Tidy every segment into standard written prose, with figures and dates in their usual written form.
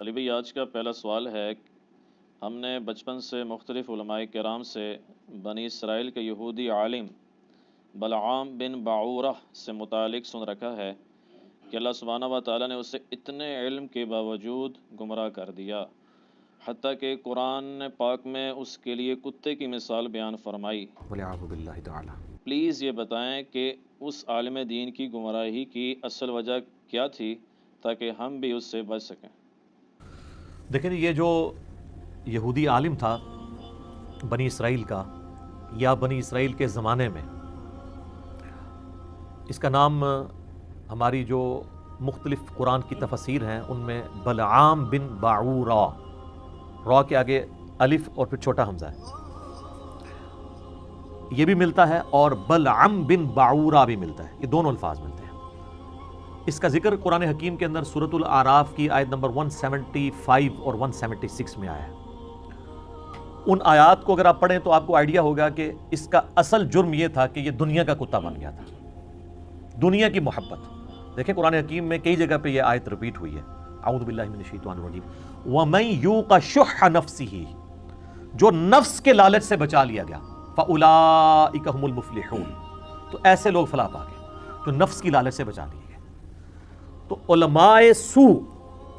علی بھائی، آج کا پہلا سوال ہے۔ ہم نے بچپن سے مختلف علماء کرام سے بنی اسرائیل کے یہودی عالم بلعام بن باعورہ سے متعلق سن رکھا ہے کہ اللہ سبحانہ و تعالیٰ نے اسے اتنے علم کے باوجود گمراہ کر دیا، حتیٰ کہ قرآن پاک میں اس کے لیے کتے کی مثال بیان فرمائی۔ والعیاذ باللہ تعالی۔ پلیز یہ بتائیں کہ اس عالم دین کی گمراہی کی اصل وجہ کیا تھی تاکہ ہم بھی اس سے بچ سکیں۔ دیکھیں، یہ جو یہودی عالم تھا بنی اسرائیل کا یا بنی اسرائیل کے زمانے میں، اس کا نام ہماری جو مختلف قرآن کی تفاسیر ہیں ان میں بلعام بن باعورہ، را کے آگے الف اور پھر چھوٹا حمزہ ہے، یہ بھی ملتا ہے، اور بلعم بن باعورہ بھی ملتا ہے، یہ دونوں الفاظ ملتے ہیں۔ اس کا ذکر قرآن حکیم کے اندر سورۃ الاعراف کی آیت نمبر 175 اور 176 میں آیا ہے۔ ان آیات کو اگر آپ پڑھیں تو آپ کو آئیڈیا ہوگا کہ اس کا اصل جرم یہ تھا کہ یہ دنیا کا کتا بن گیا تھا، دنیا کی محبت۔ دیکھیں قرآن حکیم میں کئی جگہ پہ یہ آیت ریپیٹ ہوئی ہے، اعوذ باللہ من الشیطان الرجیم، وَمَن یوق شح نفسہ، جو نفس کے لالچ سے بچا لیا گیا، فَأُولَئِکَ هُمُ الْمُفْلِحُونَ، تو ایسے لوگ فلاح پا گئے جو نفس کی لالچ سے بچا لیے گئے۔ تو علماء سوء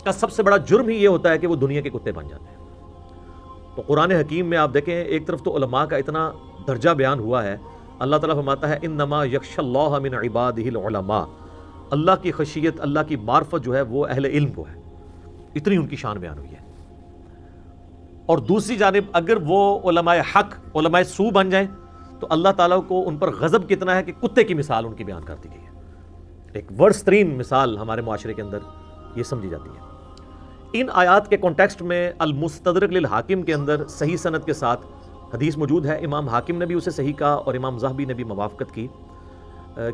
کا سب سے بڑا جرم ہی یہ ہوتا ہے کہ وہ دنیا کے کتے بن جاتے ہیں۔ تو قرآن حکیم میں آپ دیکھیں، ایک طرف تو علماء کا اتنا درجہ بیان ہوا ہے، اللہ تعالیٰ فرماتا ہے انما یخشی اللہ من عبادہ العلماء، اللہ کی خشیت، اللہ کی معرفت جو ہے وہ اہل علم کو ہے، اتنی ان کی شان بیان ہوئی ہے۔ اور دوسری جانب اگر وہ علماء حق علماء سوء بن جائیں تو اللہ تعالیٰ کو ان پر غضب کتنا ہے کہ کتے کی مثال ان کی بیان کر دی گئی ہے۔ ایک ورس ترین مثال ہمارے معاشرے کے اندر یہ سمجھی جاتی ہے۔ ان آیات کے کانٹیکسٹ میں المستدرک للحاکم کے اندر صحیح سند کے ساتھ حدیث موجود ہے، امام حاکم نے بھی اسے صحیح کہا اور امام ذہبی نے بھی موافقت کی،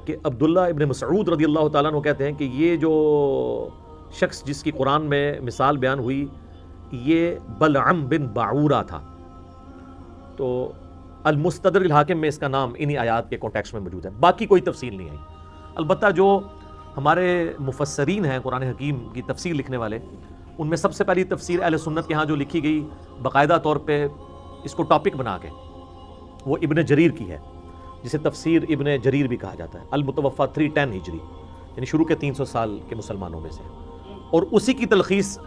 کہ عبداللہ ابن مسعود رضی اللہ تعالیٰ عنہ کہتے ہیں کہ یہ جو شخص جس کی قرآن میں مثال بیان ہوئی یہ بلعم بن باعورہ تھا۔ تو المستدرک للحاکم میں اس کا نام انہی آیات کے کانٹیکسٹ میں موجود ہے، باقی کوئی تفصیل نہیں آئی۔ البتہ جو ہمارے مفسرین ہیں قرآن حکیم کی تفسیر لکھنے والے، ان میں سب سے پہلی تفسیر اہل سنت کے ہاں جو لکھی گئی باقاعدہ طور پہ اس کو ٹاپک بنا کے، وہ ابن جریر کی ہے، جسے تفسیر ابن جریر بھی کہا جاتا ہے، المتوفیٰ 310 ہجری، یعنی شروع کے 300 سال کے مسلمانوں میں سے، اور اسی کی تلخیص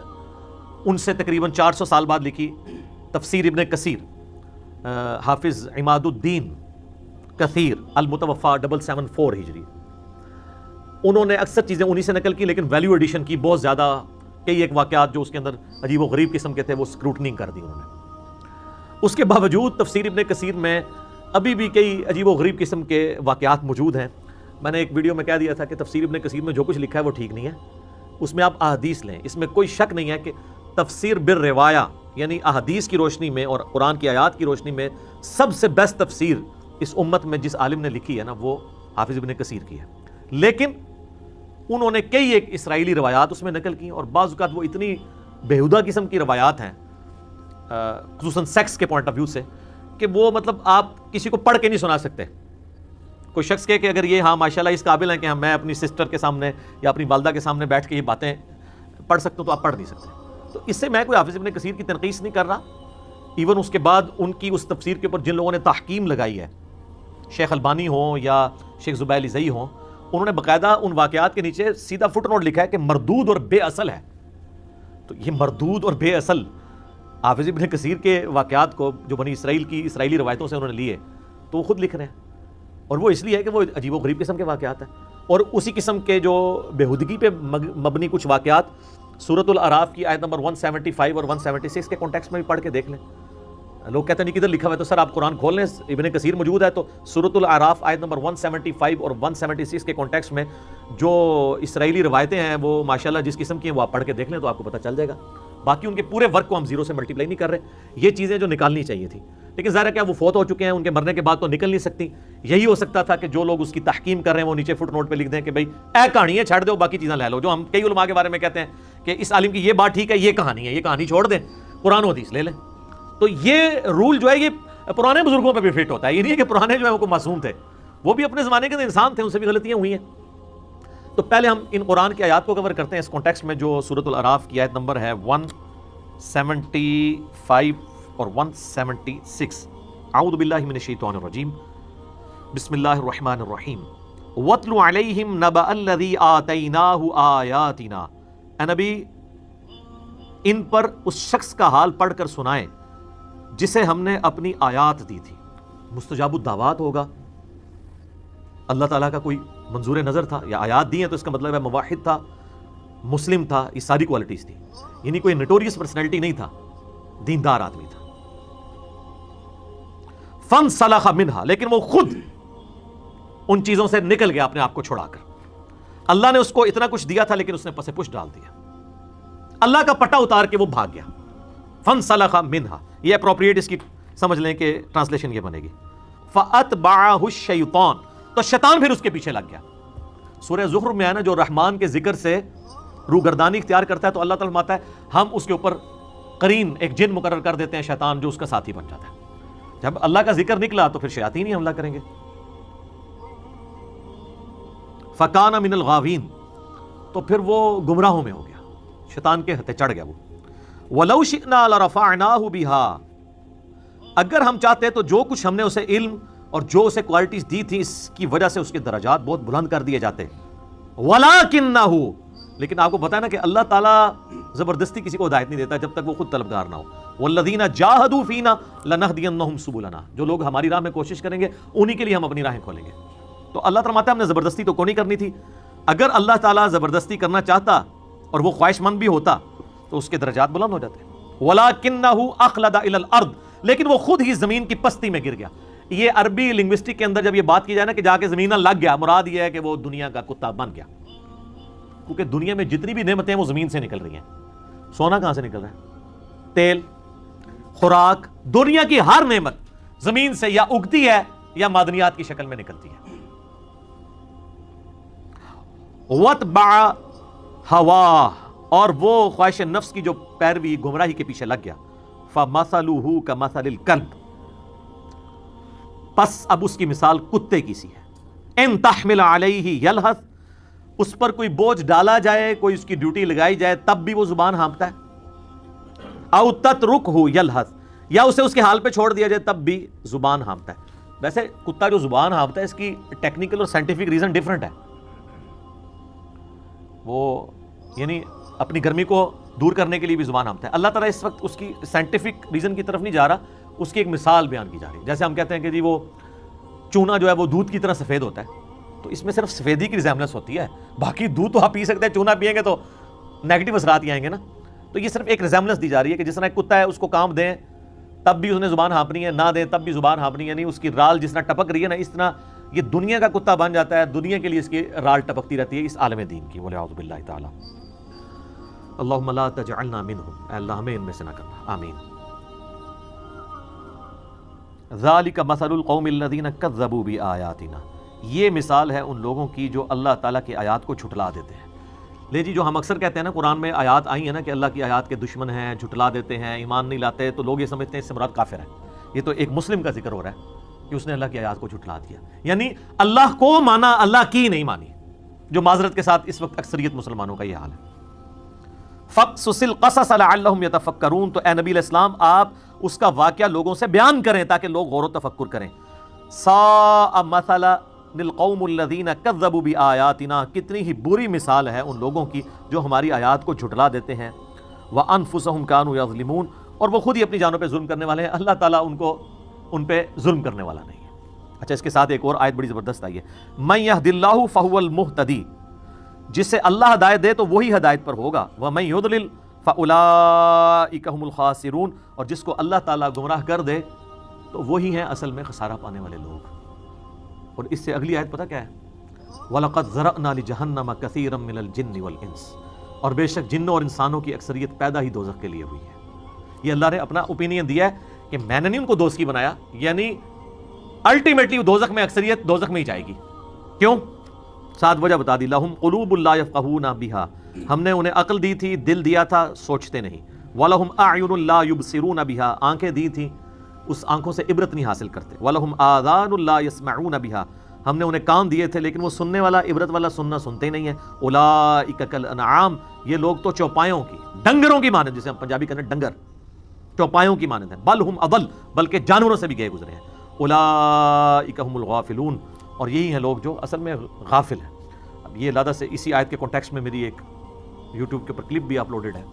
ان سے تقریباً 400 سال بعد لکھی تفسیر ابن کثیر، حافظ عماد الدین کثیر، المتوفیٰ 774 ہجری۔ انہوں نے اکثر چیزیں انہی سے نقل کی، لیکن ویلیو ایڈیشن کی بہت زیادہ، کئی ایک واقعات جو اس کے اندر عجیب و غریب قسم کے تھے وہ اسکروٹنگ کر دی انہوں نے۔ اس کے باوجود تفسیر ابن کثیر میں ابھی بھی کئی عجیب و غریب قسم کے واقعات موجود ہیں۔ میں نے ایک ویڈیو میں کہہ دیا تھا کہ تفسیر ابن کثیر میں جو کچھ لکھا ہے وہ ٹھیک نہیں ہے، اس میں آپ احادیث لیں، اس میں کوئی شک نہیں ہے کہ تفسیر بالروایہ یعنی احادیث کی روشنی میں اور قرآن کی آیات کی روشنی میں سب سے بیسٹ تفسیر اس امت میں جس عالم نے لکھی ہے نا وہ حافظ ابن کثیر کی ہے، لیکن انہوں نے کئی ایک اسرائیلی روایات اس میں نقل کی، اور بعض اوقات وہ اتنی بےہودہ قسم کی روایات ہیں خصوصاً سیکس کے پوائنٹ آف ویو سے، کہ وہ مطلب آپ کسی کو پڑھ کے نہیں سنا سکتے۔ کوئی شخص کہے کہ اگر یہ ہاں ماشاءاللہ اس قابل ہیں کہ میں اپنی سسٹر کے سامنے یا اپنی والدہ کے سامنے بیٹھ کے یہ باتیں پڑھ سکتا ہوں، تو آپ پڑھ نہیں سکتے۔ تو اس سے میں کوئی حافظ ابن کثیر کی تنقیص نہیں کر رہا، ایون اس کے بعد ان کی اس تفسیر کے اوپر جن لوگوں نے تحکیم لگائی ہے، شیخ البانی ہوں یا شیخ زبیل زئی ہوں، انہوں نے باقاعدہ ان واقعات کے نیچے سیدھا فٹ نوٹ لکھا ہے کہ مردود اور بے اصل ہے۔ تو یہ مردود اور بے اصل حافظ ابن کثیر کے واقعات کو جو بنی اسرائیل کی اسرائیلی روایتوں سے انہوں نے لیے تو وہ خود لکھ رہے ہیں، اور وہ اس لیے ہے کہ وہ عجیب و غریب قسم کے واقعات ہیں، اور اسی قسم کے جو بےہودگی پہ مبنی کچھ واقعات سورۃ الاعراف کی آیت نمبر 175 اور 176 کے کانٹیکسٹ میں بھی پڑھ کے دیکھ لیں۔ لوگ کہتے ہیں نہیں کدھر لکھا ہوا ہے، تو سر آپ قرآن کھول لیں، ابن کثیر موجود ہے، تو سورۃ الاعراف آیت نمبر 175 اور 176 کے کانٹیکسٹ میں جو اسرائیلی روایتیں ہیں وہ ماشاءاللہ جس قسم کی ہیں وہ آپ پڑھ کے دیکھ لیں تو آپ کو پتہ چل جائے گا۔ باقی ان کے پورے ورک کو ہم زیرو سے ملٹیپلائی نہیں کر رہے، یہ چیزیں جو نکالنی چاہیے تھی، لیکن ظاہر ہے کہ وہ فوت ہو چکے ہیں، ان کے مرنے کے بعد تو نکل نہیں سکتی۔ یہی ہو سکتا تھا کہ جو لوگ اس کی تحکیم کر رہے ہیں وہ نیچے فٹ نوٹ پہ لکھ دیں کہ بھائی اے کہانی ہے چھوڑ دو، باقی چیزیں لے لو، جو ہم کئی علماء کے بارے میں کہتے ہیں کہ اس عالم کی یہ بات ٹھیک ہے، یہ کہانی ہے، یہ کہانی چھوڑ دیں، قرآن و حدیث لے لیں۔ تو یہ رول جو ہے یہ پرانے بزرگوں پہ بھی فٹ ہوتا ہے، یہ نہیں ہے کہ پرانے جو ہے وہ معصوم تھے، وہ بھی اپنے زمانے کے انسان تھے، ان سے بھی غلطیاں ہوئی ہیں۔ تو پہلے ہم ان قرآن کی آیات کو کور کرتے ہیں اس کانٹیکسٹ میں، جو سورۃ الاعراف کی آیت نمبر ہے 175 اور 176۔ اعوذ باللہ من الشیطان الرجیم، بسم اللہ الرحمن الرحیم۔ وَاتْلُ عَلَيْهِمْ نَبَأَ الَّذِي آتَيْنَاهُ آیَاتِنَا، اے نبی ان پر اس شخص کا حال پڑھ کر سنائیں جسے ہم نے اپنی آیات دی تھی۔ مستجاب الدعوات ہوگا، اللہ تعالیٰ کا کوئی منظور نظر تھا، یا آیات دی ہیں تو اس کا مطلب ہے موحد تھا، مسلم تھا، یہ ساری کوالٹیز تھی، یعنی کوئی نوٹوریس پرسنالٹی نہیں تھا، دیندار آدمی تھا۔ فَانْسَلَخَ مِنْهَا، لیکن وہ خود ان چیزوں سے نکل گیا اپنے آپ کو چھڑا کر۔ اللہ نے اس کو اتنا کچھ دیا تھا لیکن اس نے پسے پش ڈال دیا، اللہ کا پٹا اتار کے وہ بھاگ گیا۔ فَانْسَلَخَ مِنْهَا، یہ اپروپریٹ اس کی سمجھ لیں کہ ٹرانسلیشن یہ بنے گی۔ فَأَتْبَعَهُ الشَّيْطَانُ، تو شیطان پھر اس کے پیچھے لگ گیا۔ سورہ زخرف میں ہے نا، جو رحمان کے ذکر سے روگردانی اختیار کرتا ہے تو اللہ تعالیٰ فرماتا ہے ہم اس کے اوپر قرین، ایک جن مقرر کر دیتے ہیں شیطان، جو اس کا ساتھی بن جاتا ہے۔ جب اللہ کا ذکر نکلا تو پھر شیاطین ہی حملہ کریں گے۔ فَكَانَ مِنَ الْغَاوِينَ، تو پھر وہ گمراہوں میں ہو گیا، شیطان کے ہتھے چڑھ گیا وہ۔ وَلَوْ شِئْنَا لَرَفَعْنَاهُ بِهَا، اگر ہم چاہتے تو جو کچھ ہم نے اسے علم اور جو اسے کوالٹیز دی تھی اس کی وجہ سے اس کے درجات بہت بلند کر دیے جاتے۔ وَلَكِنَّهُ، لیکن آپ کو پتا ہے نا کہ اللہ تعالیٰ زبردستی کسی کو ہدایت نہیں دیتا جب تک وہ خود طلبگار نہ ہو۔ وَالَّذِينَ جَاهَدُوا فِينَا لَنَهْدِيَنَّهُمْ سُبُلَنَا، جو لوگ ہماری راہ میں کوشش کریں گے انہی کے لیے ہم اپنی راہیں کھولیں گے۔ تو اللہ تعالیٰ فرماتا ہے ہم نے زبردستی تو کوئی نہیں کرنی تھی، اگر اللہ تعالیٰ زبردستی کرنا چاہتا اور وہ خواہش مند بھی ہوتا تو اس کے درجات بلند ہو جاتے۔ وَلَكِنَّهُ أَخْلَدَ إِلَى الْأَرْضِ، لیکن وہ خود ہی زمین کی پستی میں گر گیا۔ یہ عربی لنگوسٹک کے اندر جب یہ بات کی جائے نا کہ جا کے زمین لگ گیا، مراد یہ ہے کہ وہ دنیا کا کتا بن گیا، کیونکہ دنیا میں جتنی بھی نعمتیں ہیں وہ زمین سے نکل رہی ہیں۔ سونا کہاں سے نکل رہا ہے؟ تیل، خوراک، دنیا کی ہر نعمت زمین سے یا اگتی ہے یا معدنیات کی شکل میں نکلتی ہے۔ وَاتْبَعَ هَوَاهُ، اور وہ خواہش نفس کی جو پیروی گمراہی کے پیچھے لگ گیا۔ فَمَثَلُهُ كَمَثَلِ الْكَلْبِ، پس اب اس کی مثال کتے کی سی ہے۔ اِن تَحْمِلَ عَلَيْهِ يَلْهَثْ، اس پر کوئی بوجھ ڈالا جائے، کوئی اس کی ڈیوٹی لگائی جائے تب بھی وہ زبان ہانپتا ہے۔ اَوْ تَتْرُكْهُ يَلْهَثْ، یا اسے اس کے حال پہ چھوڑ دیا جائے تب بھی زبان ہانپتا ہے۔ ویسے کتا جو زبان ہانپتا ہے اس کی ٹیکنیکل اور سائنٹیفک ریزن ڈیفرنٹ ہے، وہ یعنی اپنی گرمی کو دور کرنے کے لیے بھی زبان ہانپتا ہے۔ اللہ تعالیٰ اس وقت اس کی سائنٹیفک ریزن کی طرف نہیں جا رہا، اس کی ایک مثال بیان کی جا رہی ہے۔ جیسے ہم کہتے ہیں کہ جی وہ چونا جو ہے وہ دودھ کی طرح سفید ہوتا ہے، تو اس میں صرف سفیدی کی ریزیمبلنس ہوتی ہے، باقی دودھ تو آپ پی سکتے ہیں، چونا پئیں گے تو نیگیٹو اثرات ہی آئیں گے نا۔ تو یہ صرف ایک ریزیمبلنس دی جا رہی ہے کہ جس طرح ایک کتا ہے، اس کو کام دیں تب بھی اس نے زبان ہانپنی ہے، نہ دیں تب بھی زبان ہانپنی ہے، یعنی اس کی رال جس طرح ٹپک رہی ہے نا، اس طرح یہ دنیا کا کتا بن جاتا ہے، دنیا کے لیے اس کی رال ٹپکتی رہتی ہے اس عالم دین کی۔ وَلِعَوْذُ بِاللَّهِ تَعَالَى۔ اللہم لا تجعلنا منہم، اے اللہ ہمیں ان میں سے نہ کرنا، آمین۔ ذالک مثل القوم الذین کذبوا بآیاتنا، یہ مثال ہے ان لوگوں کی جو اللہ تعالیٰ کی آیات کو جھٹلا دیتے ہیں۔ لے جی، جو ہم اکثر کہتے ہیں نا قرآن میں آیات آئی ہیں نا کہ اللہ کی آیات کے دشمن ہیں، جھٹلا دیتے ہیں، ایمان نہیں لاتے، تو لوگ یہ سمجھتے ہیں اس سے مراد کافر ہے۔ یہ تو ایک مسلم کا ذکر ہو رہا ہے کہ اس نے اللہ کی آیات کو جھٹلا دیا، یعنی اللہ کو مانا، اللہ کی نہیں مانی، جو معذرت کے ساتھ اس وقت اکثریت مسلمانوں کا یہ حال ہے۔ فَقْصُصِ الْقَصَصَ لَعَلَّهُمْ يَتَفَكَّرُونَ، تو اے نبی علیہ السلام آپ اس کا واقعہ لوگوں سے بیان کریں تاکہ لوگ غور و تفکر کریں۔ سَاءَ مَثَلًا لِلْقَوْمُ الَّذِينَ كَذَّبُوا بِآيَاتِنَا، کتنی ہی بری مثال ہے ان لوگوں کی جو ہماری آیات کو جھٹلا دیتے ہیں۔ وَأَنفُسَهُمْ كَانُوا يَظْلِمُونَ، اور وہ خود ہی اپنی جانوں پہ ظلم کرنے والے ہیں، اللہ تعالیٰ ان پہ ظلم کرنے والا نہیں ہے۔ اچھا، اس کے ساتھ ایک اور آیت بڑی زبردست آئی ہے، مَن يَهْدِ اللَّهُ فَهُوَ الْمُهْتَدِي، جسے اللہ ہدایت دے تو وہی ہدایت پر ہوگا۔ وَمَن يُضْلِلْ فَأُولَٰئِكَ هُمُ الْخَاسِرُونَ، اور جس کو اللہ تعالیٰ گمراہ کر دے تو وہی ہیں اصل میں خسارہ پانے والے لوگ۔ اور اس سے اگلی آیت پتہ کیا ہے؟ وَلَقَدْ ذَرَأْنَا لِجَهَنَّمَ كَثِيرًا مِنَ الْجِنِّ وَالْإِنسِ، اور بے شک جنوں اور انسانوں کی اکثریت پیدا ہی دوزخ کے لیے ہوئی ہے۔ یہ اللہ نے اپنا اوپینین دیا ہے کہ میں نے نہیں ان کو دوست کی بنایا، یعنی الٹیمیٹلی دوزخ میں اکثریت دوزخ میں ہی جائے گی۔ کیوں؟ ساتھ وجہ بتا دی، لَهُمْ قُلُوبٌ لَا يَفْقَهُونَ بِهَا، ہم نے انہیں عقل دی تھی، دل دیا تھا، سوچتے نہیں۔ وَلَهُمْ أَعْيُنٌ لَا يُبْصِرُونَ بِهَا، آنکھیں دی تھیں، اس آنکھوں سے عبرت نہیں حاصل کرتے۔ وَلَهُمْ آذَانٌ لَا يَسْمَعُونَ بِهَا، ہم نے انہیں کان دیے تھے لیکن وہ سننے والا عبرت والا سننا سنتے ہی نہیں ہے. اولئک کالانعام، یہ لوگ تو چوپایوں کی، ڈنگروں کی مانند، جسے ہم پنجابی کہتے ہیں ڈنگر، چوپایوں کی مانند ہیں. بل ہم اضل، بلکہ جانوروں سے بھی گئے گزرے ہیں. اولئک هم الغافلون، اور یہی ہیں لوگ جو اصل میں غافل ہیں. اب یہ لادہ سے اسی آیت کے کانٹیکسٹ میں میری ایک یوٹیوب کے اوپر کلپ بھی اپلوڈڈ ہے،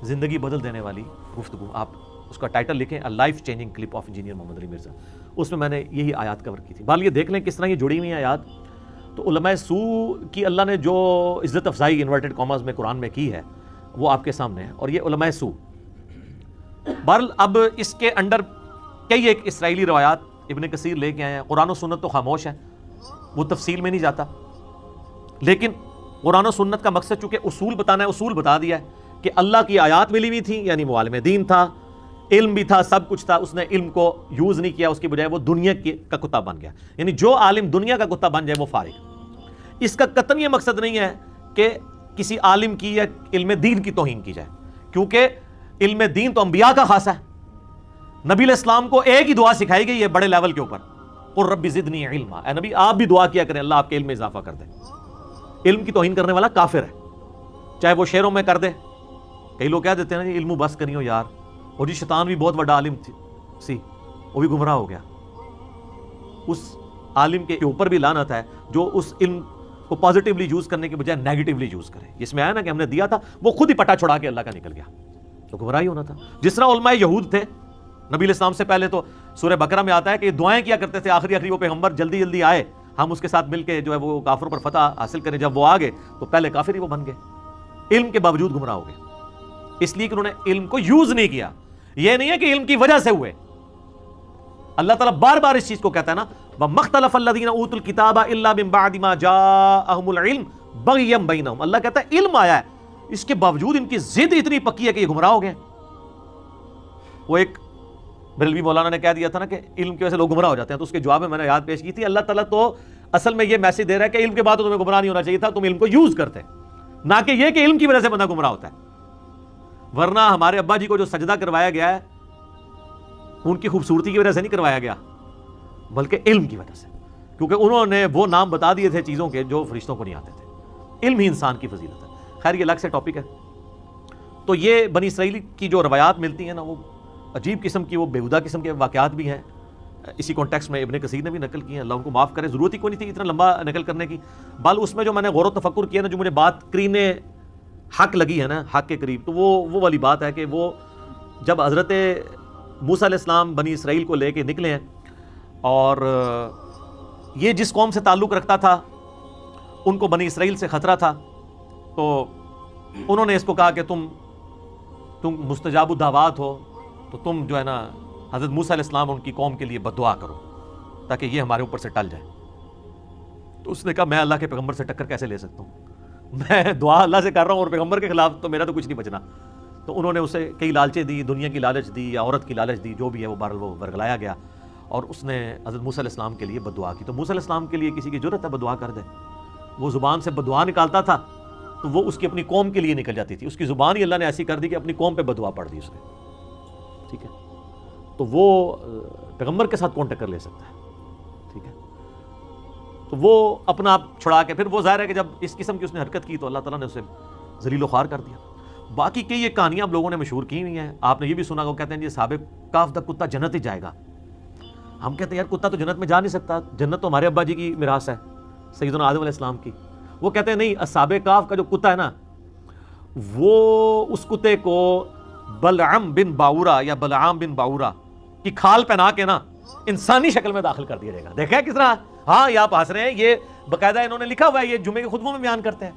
زندگی بدل دینے والی گفتگو. آپ اس کا ٹائٹل لکھیں a life changing clip of engineer Muhammad Ali Mirza. اس میں نے یہی آیات کور کی تھی. بال یہ دیکھ لیں کس طرح یہ جڑی ہوئی ہیں آیات. تو علماء سو کی اللہ نے جو عزت افزائی انورٹڈ کاماز میں قرآن میں کی ہے وہ آپ کے سامنے ہے. اور یہ علماء سو، بہرحال اب اس کے انڈر کئی ایک اسرائیلی روایات ابن کثیر لے کے آئے ہیں. قرآن و سنت تو خاموش ہے، وہ تفصیل میں نہیں جاتا، لیکن قرآن و سنت کا مقصد چونکہ اصول بتانا ہے، اصول بتا دیا ہے کہ اللہ کی آیات ملی ہوئی تھی، یعنی وہ عالم دین تھا، علم بھی تھا، سب کچھ تھا. اس نے علم کو یوز نہیں کیا، اس کی بجائے وہ دنیا کا کتا بن گیا. یعنی جو عالم دنیا کا کتا بن جائے وہ فارغ. اس کا قطعاً یہ مقصد نہیں ہے کہ کسی عالم کی یا علم دین کی توہین کی جائے، کیونکہ علم دین تو انبیاء کا خاصہ ہے. نبی علیہ السلام کو ایک ہی دعا سکھائی گئی ہے بڑے لیول کے اوپر، قل رب زدنی علما. اے نبی آپ بھی دعا کیا کریں اللہ آپ کے علم میں اضافہ کر دے. علم کی توہین کرنے والا کافر ہے، چاہے وہ شعروں میں کر دے. کئی لوگ کہہ دیتے ہیں علم بس کریو یار، اور جی شیطان بھی بہت بڑا عالم سی، وہ بھی گمراہ ہو گیا. اس عالم کے اوپر بھی لعنت ہے جو اس علم کو پازیٹیولی یوز کرنے کے بجائے نیگیٹیولی یوز کرے. اس میں آیا نا کہ ہم نے دیا تھا، وہ خود ہی پٹا چھڑا کے اللہ کا نکل گیا، تو گمراہی ہونا تھا. جس طرح علماء یہود تھے نبی علیہ السلام سے پہلے، تو سورہ بقرہ میں آتا ہے کہ یہ دعائیں کیا کرتے تھے آخری وہ پیغمبر جلدی جلدی آئے، ہم اس کے ساتھ مل کے جو ہے وہ کافروں پر فتح حاصل کریں. جب وہ آ گئے تو پہلے کافر ہی وہ بن گئے، علم کے باوجود گمراہ ہو گئے، اس لیے کہ انہوں نے علم کو یوز نہیں کیا. یہ نہیں ہے کہ علم کی وجہ سے ہوئے. اللہ تعالیٰ بار بار اس چیز کو کہتا ہے نا، وَمَخْتَلَفَ الَّذِينَ أُوتُوا الْكِتَابَ إِلَّا مِن بَعْدِ مَا جَاءَهُمُ الْعِلْمُ بَغْيًا بَيْنَهُمْ. اللہ کہتا ہے علم آیا ہے، اس کے باوجود ان کی ضد اتنی پکی ہے کہ یہ گمراہ ہو گئے. وہ ایک بریلوی مولانا نے کہہ دیا تھا نا کہ علم کی وجہ سے لوگ گمراہ ہو جاتے ہیں، تو اس کے جواب میں میں نے یاد پیش کی تھی. اللہ تعالیٰ تو اصل میں یہ میسج دے رہا ہے کہ علم کے بعد تو تمہیں گمراہ نہیں ہونا چاہیے تھا، تم علم کو یوز کرتے، نہ کہ یہ کہ علم کی وجہ سے بندہ گمراہ ہوتا ہے. ورنہ ہمارے ابا جی کو جو سجدہ کروایا گیا ہے ان کی خوبصورتی کی وجہ سے نہیں کروایا گیا، بلکہ علم کی وجہ سے، کیونکہ انہوں نے وہ نام بتا دیے تھے چیزوں کے جو فرشتوں کو نہیں آتے تھے. علم ہی انسان کی فضیلت ہے. خیر یہ الگ سے ٹاپک ہے. تو یہ بنی اسرائیل کی جو روایات ملتی ہیں نا، وہ عجیب قسم کی، وہ بیہودہ قسم کے واقعات بھی ہیں. اسی کانٹیکسٹ میں ابن کثیر نے بھی نقل کی ہیں، اللہ ان کو معاف کرے. ضرورت ہی کوئی نہیں تھی اتنا لمبا نقل کرنے کی. بل اس میں جو میں نے غور و تفکر کیا نا، جو مجھے بات کرین حق لگی ہے نا، حق کے قریب، تو وہ والی بات ہے کہ وہ جب حضرت موسیٰ علیہ السلام بنی اسرائیل کو لے کے نکلے ہیں، اور یہ جس قوم سے تعلق رکھتا تھا ان کو بنی اسرائیل سے خطرہ تھا، تو انہوں نے اس کو کہا کہ تم مستجاب الدعوات ہو، تو تم جو ہے نا حضرت موسیٰ علیہ السلام ان کی قوم کے لیے بد دعا کرو تاکہ یہ ہمارے اوپر سے ٹل جائے. تو اس نے کہا میں اللہ کے پیغمبر سے ٹکر کیسے لے سکتا ہوں، میں دعا اللہ سے کر رہا ہوں اور پیغمبر کے خلاف تو میرا تو کچھ نہیں بچنا. تو انہوں نے اسے کئی لالچیں دی، دنیا کی لالچ دی یا عورت کی لالچ دی، جو بھی ہے وہ بہرحال وہ ورگلایا گیا، اور اس نے حضرت موسیٰ علیہ السلام کے لیے بد دعا کی. تو موسیٰ علیہ السلام کے لیے کسی کی جرأت ہے بد دعا کر دے؟ وہ زبان سے بد دعا نکالتا تھا تو وہ اس کی اپنی قوم کے لیے نکل جاتی تھی. اس کی زبان ہی اللہ نے ایسی کر دی کہ اپنی قوم پہ بد دعا پڑھ دی اس نے. ٹھیک ہے، تو وہ پیغمبر کے ساتھ کون ٹکر لے سکتا ہے؟ ٹھیک ہے، تو وہ اپنا آپ چھڑا کے پھر وہ ظاہر ہے کہ جب اس قسم کی اس نے حرکت کی تو اللہ تعالیٰ نے اسے ذلیل و خوار کر دیا. باقی کئی یہ کہانیاں اب لوگوں نے مشہور کی ہوئی ہیں. آپ نے یہ بھی سنا وہ کہتے ہیں یہ صحابہ کاف دا کتا جنت ہی جائے گا. ہم کہتے ہیں یار کتا تو جنت میں جا نہیں سکتا، جنت تو ہمارے ابا جی کی میراث ہے، سیدنا آدم علیہ السلام کی. وہ کہتے ہیں نہیں، اصحاب کاف کا جو کتا ہے نا، وہ اس کتے کو بلعم بن باورا یا بلعام بن باورا کی کھال پہنا کے نا انسانی شکل میں داخل کر دیا جائے گا. دیکھیں کس طرح، ہاں یہ آپ ہنس رہے ہیں، یہ باقاعدہ انہوں نے لکھا ہوا ہے، یہ جمعے کے خطبوں میں بیان کرتے ہیں.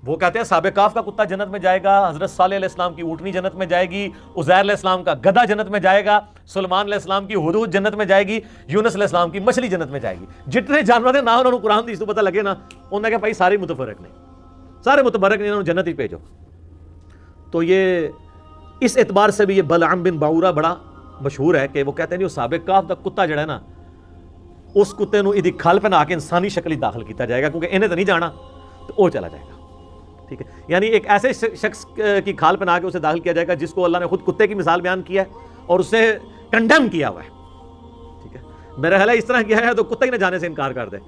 وہ کہتے ہیں صحابہ کاف کا کتا جنت میں جائے گا، حضرت صالح علیہ السلام کی اونٹنی جنت میں جائے گی، عزیر علیہ السلام کا گدھا جنت میں جائے گا، سلیمان علیہ السلام کی حدود جنت میں جائے گی، یونس علیہ السلام کی مچھلی جنت میں جائے گی. جتنے جانور ہیں نا انہوں نے قرآن دی اس کو پتہ لگے نا، انہوں نے کہا بھائی سارے متفرق نہیں، سارے متبرک نہیں، انہوں نے جنت ہی بھیجو. تو یہ اس اعتبار سے بھی یہ بلعم بن باورا بڑا مشہور ہے کہ وہ کہتے ہیں جو صحابہ کاف دا کتا جڑا ہے نا، اس کتے نو ادی کھال پہنا کے انسانی شکل ہی داخل کیتا جائے گا، کیونکہ انہیں تو نہیں جانا تو وہ چلا جائے گا. ٹھیک ہے، یعنی ایک ایسے شخص کی کھال پہنا کے اسے داخل کیا جائے گا جس کو اللہ نے خود کتے کی مثال بیان کیا ہے اور اسے کنڈیم کیا ہوا ہے. ٹھیک ہے، میرا خیال ہے اس طرح کیا ہے تو کتا ہی نہ جانے سے انکار کر دے.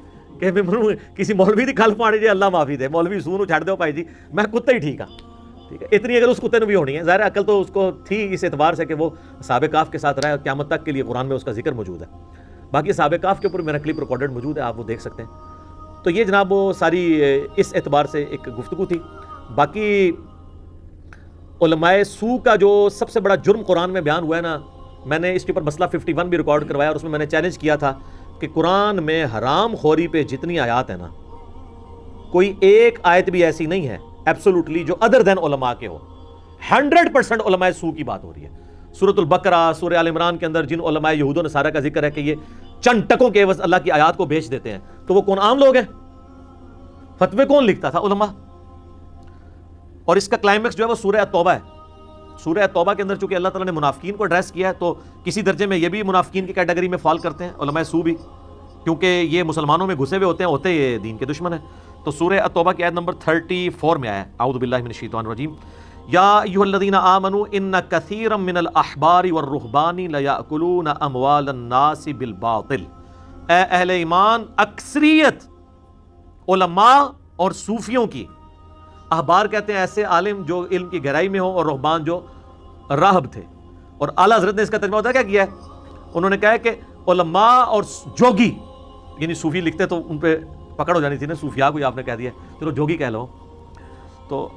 کہ کسی مولوی دی کھل پاڑی جی اللہ معافی دے، مولوی سونو چھڑ دو بھائی جی میں کتے ہی ٹھیک ہاں، ٹھیک ہے، اتنی اگر اس کتے نے بھی ہونی ہے، ظاہر عقل تو اس کو تھی اس اعتبار سے کہ وہ اصحاب کہف کے ساتھ رہا، قیامت تک کے لیے قرآن میں اس کا ذکر موجود ہے۔ باقی اصحاب کہف کے اوپر میرا کلپ ریکارڈڈ موجود ہے، آپ وہ دیکھ سکتے ہیں۔ تو یہ جناب وہ ساری اس اعتبار سے ایک گفتگو تھی۔ باقی علماء سو کا جو سب سے بڑا جرم قرآن میں بیان ہوا ہے نا، میں نے اس کے اوپر مسئلہ 51 بھی ریکارڈ کروایا، اور اس میں نے چیلنج کیا تھا کہ قرآن میں حرام خوری پہ جتنی آیات ہیں نا، کوئی ایک آیت بھی ایسی نہیں ہے ایبسولوٹلی جو ادر دین علماء کے ہو۔ 100% علماء سو کی بات ہو رہی ہے۔ سورۃ البقرہ، سورہ آل عمران کے اندر جن علماء یہود و نصارہ کا ذکر ہے کہ یہ چند ٹکوں کے عوض اللہ کی آیات کو بیچ دیتے ہیں، تو وہ کون عام لوگ ہیں؟ فتوے کون لکھتا تھا؟ علماء۔ اور اس کا کلائمیکس جو ہے وہ سورہ توبہ ہے۔ سورہ توبہ کے اندر چونکہ اللہ تعالیٰ نے منافقین کو ایڈریس کیا ہے، تو کسی درجے میں یہ بھی منافقین کی کیٹیگری میں فال کرتے ہیں علماء سو بھی، کیونکہ یہ مسلمانوں میں گھسے ہوئے ہوتے یہ دین کے دشمن ہیں۔ تو سورہ توبہ کی آیت نمبر 34 میں آیا ہے، اعوذ باللہ من الشیطان الرجیم، یا ایھا الذین آمنوا ان کثیرا من الاحبار والرہبان لیأکلون اموال الناس بالباطل۔ اے اہل ایمان، اکثریت علماء اور صوفیوں کی، احبار کہتے ہیں ایسے عالم جو علم کی گہرائی میں ہوں، اور رہبان جو راہب تھے، اور اعلیٰ حضرت نے اس کا ترجمہ ہوتا کیا کیا ہے؟ انہوں نے کہا کہ علماء اور جوگی، یعنی صوفی لکھتے تو ان پہ پکڑ ہو جانی تھی نا، صوفیاء کو آپ نے کہہ دیا، چلو جوگی کہہ لو۔ تو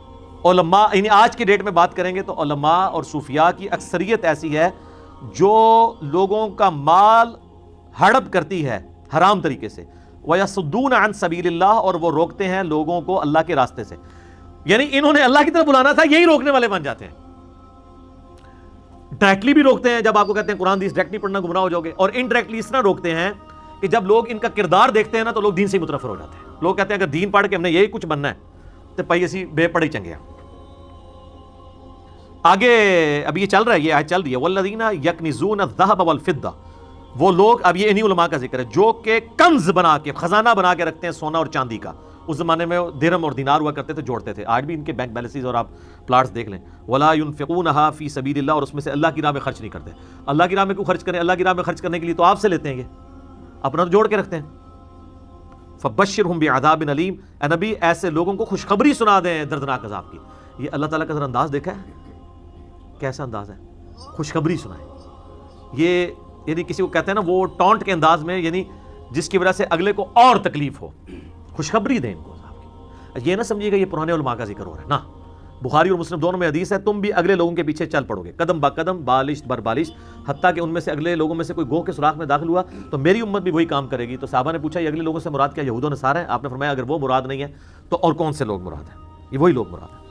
علماء، یعنی آج کے ڈیٹ میں بات کریں گے تو علماء اور صوفیاء کی اکثریت ایسی ہے جو لوگوں کا مال ہڑپ کرتی ہے حرام طریقے سے، وَيَصُدُّونَ عَن سَبِيلِ اللَّهِ، اور وہ روکتے ہیں لوگوں کو اللہ کے راستے سے۔ یعنی انہوں نے اللہ کی طرف بلانا تھا، یہی روکنے والے بن جاتے ہیں۔ ڈائریکٹلی بھی روکتے ہیں، جب آپ کو کہتے ہیں قرآن حدیث ڈائریکٹلی پڑھنا گمراہ ہو جاؤ گے، اور انڈائریکٹلی اس طرح روکتے ہیں کہ جب لوگ ان کا کردار دیکھتے ہیں نا تو لوگ دین سے متنفر ہو جاتے ہیں۔ لوگ کہتے ہیں اگر دین پڑھ کے ہم نے یہی کچھ بننا ہے تو پائی اسی بے پڑھی چنگے ہیں۔ آگے اب یہ چل رہا ہے، یہ آیت چل رہی ہے، والذین یکنزون الذھب والفضہ، وہ لوگ، اب یہ انہی علماء کا ذکر ہے جو کہ کنز بنا کے، خزانہ بنا کے رکھتے ہیں سونا اور چاندی کا۔ اس زمانے میں درہم اور دینار ہوا کرتے تھے، جوڑتے تھے، آج بھی ان کے بینک بیلنسز اور آپ پلاٹس دیکھ لیں۔ ولا ينفقونها فی سبیل اللہ، اور اس میں سے اللہ کی راہ میں خرچ نہیں کرتے۔ اللہ کی راہ میں کیوں خرچ کریں؟ اللہ کی راہ میں خرچ کرنے کے لیے تو آپ سے لیتے ہیں، یہ اپنا تو جوڑ کے رکھتے ہیں۔ فبشرہم بعذاب علیم، اے نبی ایسے لوگوں کو خوشخبری سنا دیں دردناک عذاب کی۔ یہ اللہ تعالیٰ کا ذرا انداز دیکھا ہے کیسا انداز ہے، خوشخبری سنائیں۔ یہ یعنی کسی کو کہتے ہیں نا وہ ٹونٹ کے انداز میں، یعنی جس کی وجہ سے اگلے کو اور تکلیف ہو، خوشخبری دیں ان کو عذاب کی۔ یہ نہ سمجھیے گا یہ پرانے علماء کا ذکر ہو رہا ہے، نہ، بخاری اور مسلم دونوں میں حدیث ہے، تم بھی اگلے لوگوں کے پیچھے چل پڑو گے قدم با قدم، بالشت بر بالشت، حتیٰ کہ ان میں سے اگلے لوگوں میں سے کوئی گوہ کے سوراخ میں داخل ہوا تو میری امت بھی وہی کام کرے گی۔ تو صحابہ نے پوچھا یہ اگلے لوگوں سے مراد کیا یہود و نصارہ ہیں؟ آپ نے فرمایا اگر وہ مراد نہیں ہے تو اور کون سے لوگ مراد ہیں؟ یہ وہی لوگ مراد ہیں۔